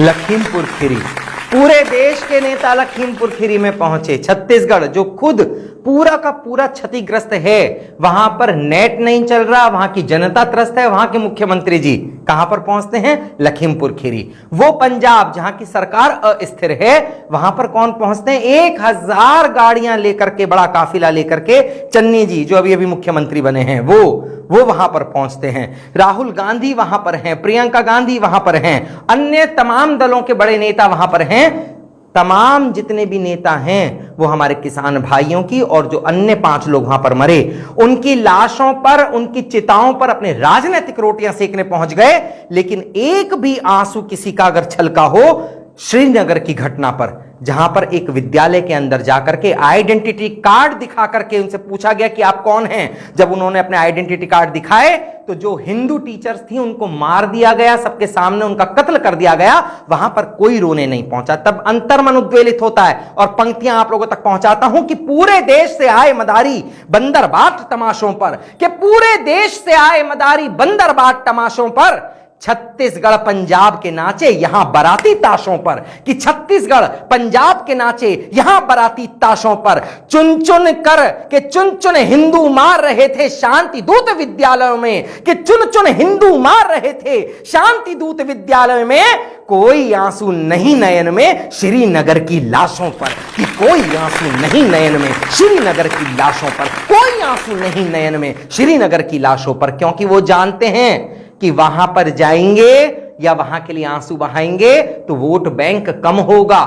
लखीमपुर खीरी। पूरे देश के नेता लखीमपुर खीरी में पहुंचे। छत्तीसगढ़ जो खुद पूरा का पूरा क्षतिग्रस्त है, वहां पर नेट नहीं चल रहा, वहां की जनता त्रस्त है, वहां के मुख्यमंत्री जी कहां पर पहुंचते हैं? लखीमपुर खीरी। वो पंजाब जहां की सरकार अस्थिर है, वहां पर कौन पहुंचते हैं? 1000 गाड़ियां लेकर के, बड़ा काफिला लेकर के चन्नी जी जो अभी अभी मुख्यमंत्री बने हैं वो वहां पर पहुंचते हैं। राहुल गांधी वहां पर हैं, प्रियंका गांधी वहां पर हैं, अन्य तमाम दलों के बड़े नेता वहां पर हैं। तमाम जितने भी नेता हैं वो हमारे किसान भाइयों की, और जो अन्य 5 लोग वहां पर मरे उनकी लाशों पर, उनकी चिताओं पर अपने राजनीतिक रोटियां सेकने पहुंच गए। लेकिन एक भी आंसू किसी का अगर छलका हो श्रीनगर की घटना पर, जहां पर एक विद्यालय के अंदर जाकर के आइडेंटिटी कार्ड दिखा करके उनसे पूछा गया कि आप कौन हैं। जब उन्होंने अपने आइडेंटिटी कार्ड दिखाए तो जो हिंदू टीचर्स थी उनको मार दिया गया, सबके सामने उनका कत्ल कर दिया गया। वहां पर कोई रोने नहीं पहुंचा। तब अंतर्मन उद्वेलित होता है। और पंक्तियां आप लोगों तक पहुंचाता हूं कि पूरे देश से आए मदारी बंदरबाट तमाशों पर, कि पूरे देश से आए मदारी बंदरबाट तमाशों पर, छत्तीसगढ़ पंजाब के नाचे यहां बराती ताशों पर, कि छत्तीसगढ़ पंजाब के नाचे यहां बराती ताशों पर। चुन चुन कर के चुन चुन हिंदू मार रहे थे शांति दूत विद्यालयों में, कि चुन चुन हिंदू मार रहे थे शांति दूत विद्यालय में। कोई आंसू नहीं नयन में श्रीनगर की लाशों पर, कि कोई आंसू नहीं नयन में श्रीनगर की लाशों पर, कोई आंसू नहीं नयन में श्रीनगर की लाशों पर। क्योंकि वो जानते हैं कि वहां पर जाएंगे या वहां के लिए आंसू बहाएंगे तो वोट बैंक कम होगा।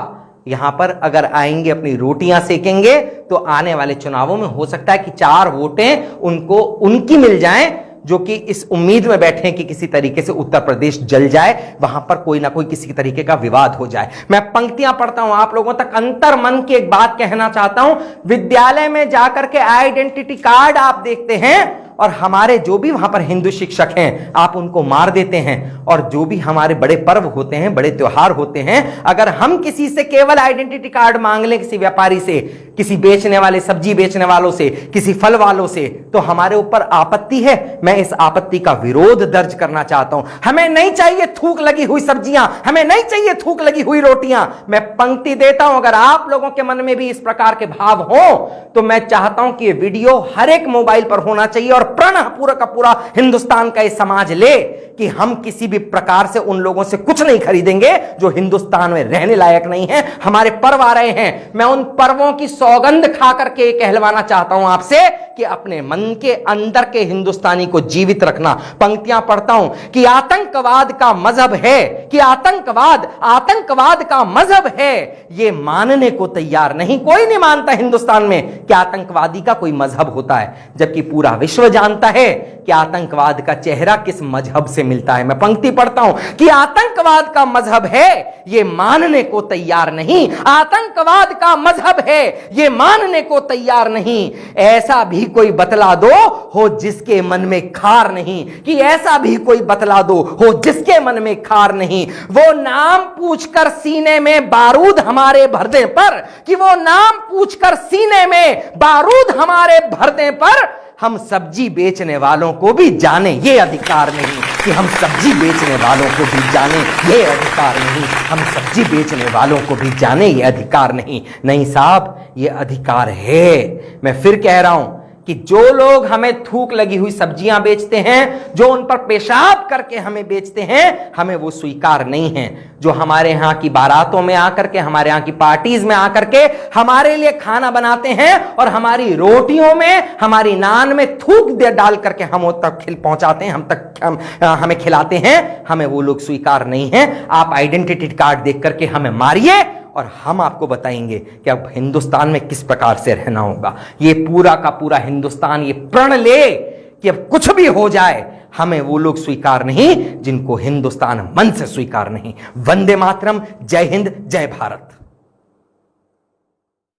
यहां पर अगर आएंगे अपनी रोटियां सेकेंगे तो आने वाले चुनावों में हो सकता है कि 4 वोटें उनको उनकी मिल जाएं, जो कि इस उम्मीद में बैठे हैं कि किसी तरीके से उत्तर प्रदेश जल जाए, वहां पर कोई ना कोई किसी तरीके का विवाद हो जाए। मैं पंक्तियां पढ़ता हूं, आप लोगों तक अंतर मन की एक बात कहना चाहता हूं। विद्यालय में जाकर के आइडेंटिटी कार्ड आप देखते हैं और हमारे जो भी वहां पर हिंदू शिक्षक हैं आप उनको मार देते हैं। और जो भी हमारे बड़े पर्व होते हैं, बड़े त्योहार होते हैं, अगर हम किसी से केवल आइडेंटिटी कार्ड मांग लें, किसी व्यापारी से, किसी बेचने वाले, सब्जी बेचने वालों से, किसी फल वालों से, तो हमारे ऊपर आपत्ति है। मैं इस आपत्ति का विरोध दर्ज करना चाहता हूं। हमें नहीं चाहिए थूक लगी हुई सब्जियां, हमें नहीं चाहिए थूक लगी हुई रोटियां। मैं पंक्ति देता हूं, अगर आप लोगों के मन में भी इस प्रकार के भाव हो तो मैं चाहता हूं कि यह वीडियो हर एक मोबाइल पर होना चाहिए और प्रण पूरा का पूरा हिंदुस्तान का यह समाज ले कि हम किसी भी प्रकार से उन लोगों से कुछ नहीं खरीदेंगे जो हिंदुस्तान में रहने लायक नहीं है। हमारे पर्व आ रहे हैं, मैं उन पर्वों की सौगंध खा करके कहलवाना चाहता हूं आपसे कि अपने मन के अंदर के हिंदुस्तानी को जीवित रखना। पंक्तियां पढ़ता हूं कि आतंकवाद का मजहब है, कि आतंकवाद का मजहब है, ये मानने को तैयार नहीं। कोई नहीं मानता हिंदुस्तान में कि आतंकवादी का कोई मजहब होता है, जबकि पूरा विश्व जानता है कि आतंकवाद का चेहरा किस मजहब से मिलता है। मैं पंक्ति पढ़ता हूं कि आतंकवाद का मजहब है, ये मानने को तैयार नहीं। आतंकवाद का मजहब है, ये मानने को तैयार नहीं। ऐसा भी कोई बतला दो हो जिसके मन में खार नहीं, कि ऐसा भी कोई बतला दो हो जिसके मन में खार नहीं। वो नाम पूछकर सीने में बारूद हमारे भरने पर, कि वो नाम पूछकर सीने में बारूद हमारे भरने पर हम सब्जी बेचने वालों को भी जाने ये अधिकार नहीं, कि हम सब्जी बेचने वालों को भी जाने ये अधिकार नहीं, हम सब्जी बेचने वालों को भी जाने ये अधिकार नहीं। नहीं साहब, ये अधिकार है। मैं फिर कह रहा हूं कि जो लोग हमें थूक लगी हुई सब्जियां बेचते हैं, जो उन पर पेशाब करके हमें बेचते हैं, हमें वो स्वीकार नहीं है। जो हमारे यहां की बारातों में आकर के, हमारे यहां की पार्टीज में आकर के हमारे लिए खाना बनाते हैं और हमारी रोटियों में, हमारी नान में थूक डाल करके हम तक पहुंचाते हैं, हमें खिलाते हैं, हमें वो लोग स्वीकार नहीं है। आप आइडेंटिटी कार्ड देख करके हमें मारिए और हम आपको बताएंगे कि अब हिंदुस्तान में किस प्रकार से रहना होगा। ये पूरा का पूरा हिंदुस्तान ये प्रण ले कि अब कुछ भी हो जाए, हमें वो लोग स्वीकार नहीं जिनको हिंदुस्तान मन से स्वीकार नहीं। वंदे मातरम। जय हिंद, जय भारत।